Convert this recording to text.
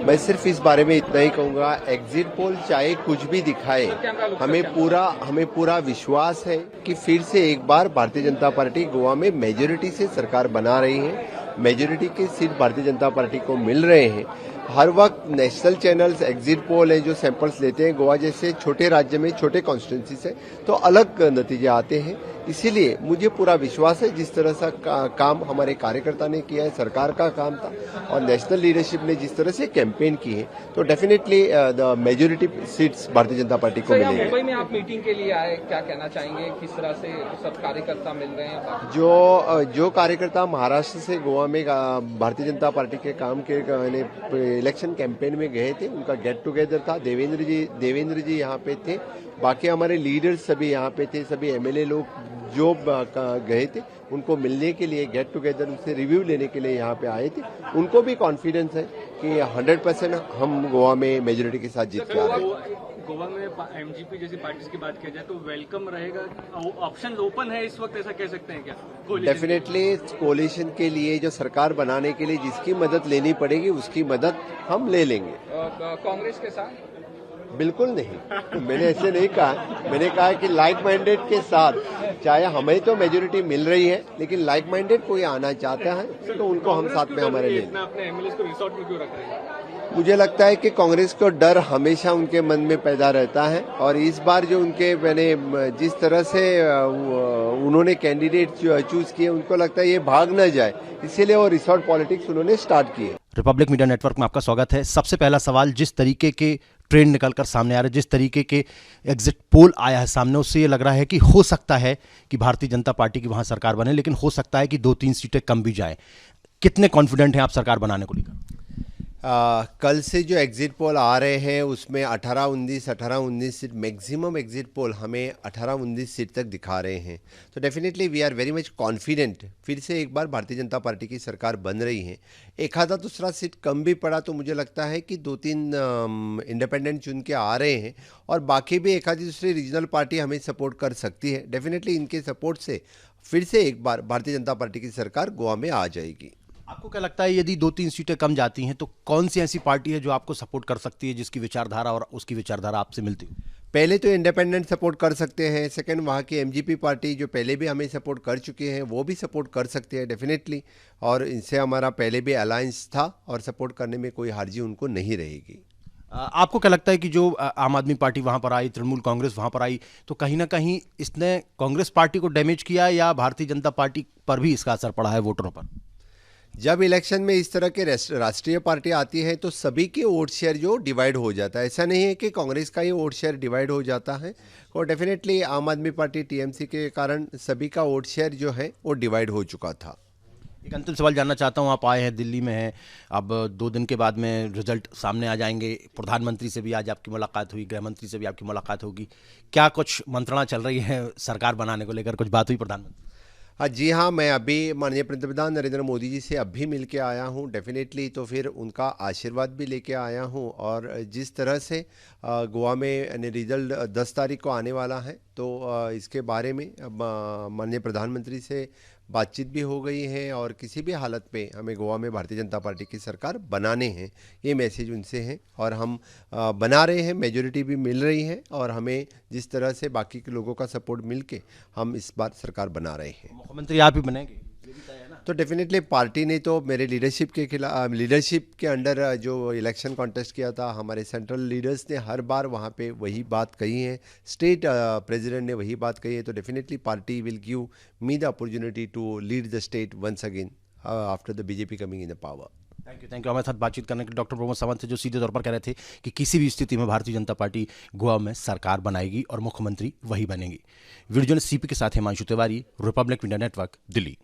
मैं सिर्फ इस बारे में इतना ही कहूंगा, एग्जिट पोल चाहे कुछ भी दिखाए, हमें पूरा विश्वास है कि फिर से एक बार भारतीय जनता पार्टी गोवा में मेजोरिटी से सरकार बना रही है। मेजोरिटी के सीट भारतीय जनता पार्टी को मिल रहे हैं। हर वक्त नेशनल चैनल्स एग्जिट पोल है जो सैंपल्स लेते हैं गोवा जैसे छोटे राज्य में, छोटे कॉन्स्टिट्यूंसी से, तो अलग नतीजे आते हैं। इसीलिए मुझे पूरा विश्वास है जिस तरह से काम हमारे कार्यकर्ता ने किया है, सरकार का काम था, और नेशनल लीडरशिप ने जिस तरह से कैंपेन की है, तो definitely the majority seats Bharatiya Janata party को मिलेंगे। मुंबई में आप मीटिंग के लिए आए, क्या कहना चाहेंगे, किस तरह से सब कार्यकर्ता मिल रहे हैं? जो कार्यकर्ता महाराष्ट्र से गोवा में भारतीय जनता पार्टी के काम के इलेक्शन कैंपेन में गए थे, उनका गेट टुगेदर था। देवेंद्र जी यहाँ पे थे, बाकी हमारे लीडर्स सभी यहाँ पे थे, सभी एमएलए लोग जो गए थे उनको मिलने के लिए, गेट टुगेदर, उनसे रिव्यू लेने के लिए यहाँ पे आए थे। उनको भी कॉन्फिडेंस है कि 100% हम गोवा में मेजोरिटी के साथ जीत के आ रहे हैं। गोवा में एमजीपी जैसी पार्टीज की बात किया जाए तो वेलकम रहेगा, ऑप्शन ओपन है इस वक्त, ऐसा कह सकते हैं क्या? डेफिनेटली कोलिशन के लिए, जो सरकार बनाने के लिए जिसकी मदद लेनी पड़ेगी उसकी मदद हम ले लेंगे। कांग्रेस के साथ बिल्कुल नहीं, मैंने ऐसे नहीं कहा। मैंने कहा कि लाइक माइंडेड के साथ, चाहे हमें तो मेजोरिटी मिल रही है, लेकिन लाइक माइंडेड कोई आना चाहता है तो उनको हम साथ में हमारे लिए। अपने एमएलए को रिसोर्ट में क्यों रख रहे हैं? मुझे लगता है कि कांग्रेस को डर हमेशा उनके मन में पैदा रहता है, और इस बार जो मैंने जिस तरह से उन्होंने कैंडिडेट चूज किए, उनको लगता है ये भाग न जाए, इसीलिए वो रिसोर्ट पॉलिटिक्स उन्होंने स्टार्ट की है। रिपब्लिक मीडिया नेटवर्क में आपका स्वागत है। सबसे पहला सवाल, जिस तरीके के ट्रेंड निकलकर सामने आ रहे, जिस तरीके के एग्जिट पोल आया है सामने, उससे ये लग रहा है कि हो सकता है कि भारतीय जनता पार्टी की वहां सरकार बने, लेकिन हो सकता है कि 2-3 सीटें कम भी जाए। कितने कॉन्फिडेंट हैं आप सरकार बनाने को लेकर? कल से जो एग्जिट पोल आ रहे हैं उसमें 18-19 सीट, मैक्सिमम एग्जिट पोल हमें 18-19 सीट तक दिखा रहे हैं। तो definitely we are very much confident, फिर से एक बार भारतीय जनता पार्टी की सरकार बन रही है। एक आधा दूसरा सीट कम भी पड़ा तो मुझे लगता है कि 2-3 इंडिपेंडेंट चुन के आ रहे हैं, और बाकी भी एक आधी दूसरी रीजनल पार्टी हमें सपोर्ट कर सकती है। डेफिनेटली इनके सपोर्ट से फिर से एक बार भारतीय जनता पार्टी की सरकार गोवा में आ जाएगी। आपको क्या लगता है, यदि 2-3 सीटें कम जाती हैं तो कौन सी ऐसी पार्टी है जो आपको सपोर्ट कर सकती है, जिसकी विचारधारा और उसकी विचारधारा आपसे मिलती हो? पहले तो इंडिपेंडेंट सपोर्ट कर सकते हैं, सेकंड वहाँ की एमजीपी पार्टी जो पहले भी हमें सपोर्ट कर चुके हैं वो भी सपोर्ट कर सकते हैं डेफिनेटली, और इनसे हमारा पहले भी अलायंस था और सपोर्ट करने में कोई हार्जी उनको नहीं रहेगी। आपको क्या लगता है कि जो आम आदमी पार्टी वहां पर आई, तृणमूल कांग्रेस वहां पर आई, तो कहीं ना कहीं इसने कांग्रेस पार्टी को डैमेज किया, या भारतीय जनता पार्टी पर भी इसका असर पड़ा है वोटरों पर? जब इलेक्शन में इस तरह के राष्ट्रीय पार्टी आती है तो सभी के वोट शेयर जो डिवाइड हो जाता है। ऐसा नहीं है कि कांग्रेस का ही वोट शेयर डिवाइड हो जाता है, और डेफिनेटली आम आदमी पार्टी टीएमसी के कारण सभी का वोट शेयर जो है वो डिवाइड हो चुका था। एक अंतिम सवाल जानना चाहता हूँ, आप आए हैं, दिल्ली में हैं, अब 2 दिन के बाद में रिजल्ट सामने आ जाएंगे। प्रधानमंत्री से भी आज आपकी मुलाकात हुई, गृह मंत्री से भी आपकी मुलाकात होगी, क्या कुछ मंत्रणा चल रही है सरकार बनाने को लेकर, कुछ बात हुई प्रधानमंत्री? जी हाँ, मैं अभी माननीय पंतप्रधान नरेंद्र मोदी जी से अभी मिल के आया हूँ डेफिनेटली, तो फिर उनका आशीर्वाद भी लेके आया हूँ। और जिस तरह से गोवा में रिजल्ट 10 तारीख को आने वाला है, तो इसके बारे में माननीय प्रधानमंत्री से बातचीत भी हो गई है, और किसी भी हालत पे हमें गोवा में भारतीय जनता पार्टी की सरकार बनाने हैं, ये मैसेज उनसे है। और हम बना रहे हैं, मेजोरिटी भी मिल रही है, और हमें जिस तरह से बाकी के लोगों का सपोर्ट मिल के हम इस बार सरकार बना रहे हैं। मुख्यमंत्री आप ही बनेंगे? तो डेफिनेटली पार्टी ने तो मेरे लीडरशिप के खिलाफ, लीडरशिप के अंडर जो इलेक्शन कॉन्टेस्ट किया था, हमारे सेंट्रल लीडर्स ने हर बार वहाँ पे वही बात कही है, स्टेट प्रेसिडेंट ने वही बात कही है। तो definitely party will give me the opportunity to lead the state once again after the BJP coming in the power. Thank you हमारे साथ बातचीत करने के लिए डॉक्टर प्रमोद सावंत थे, जो सीधे तौर पर कह रहे थे कि किसी भी स्थिति में भारतीय जनता पार्टी गोवा में सरकार बनाएगी और मुख्यमंत्री वही बनेगी। वीडियो जर्नलिस्ट सीपी के साथ Himanshu Tiwari, Republic media network, Delhi.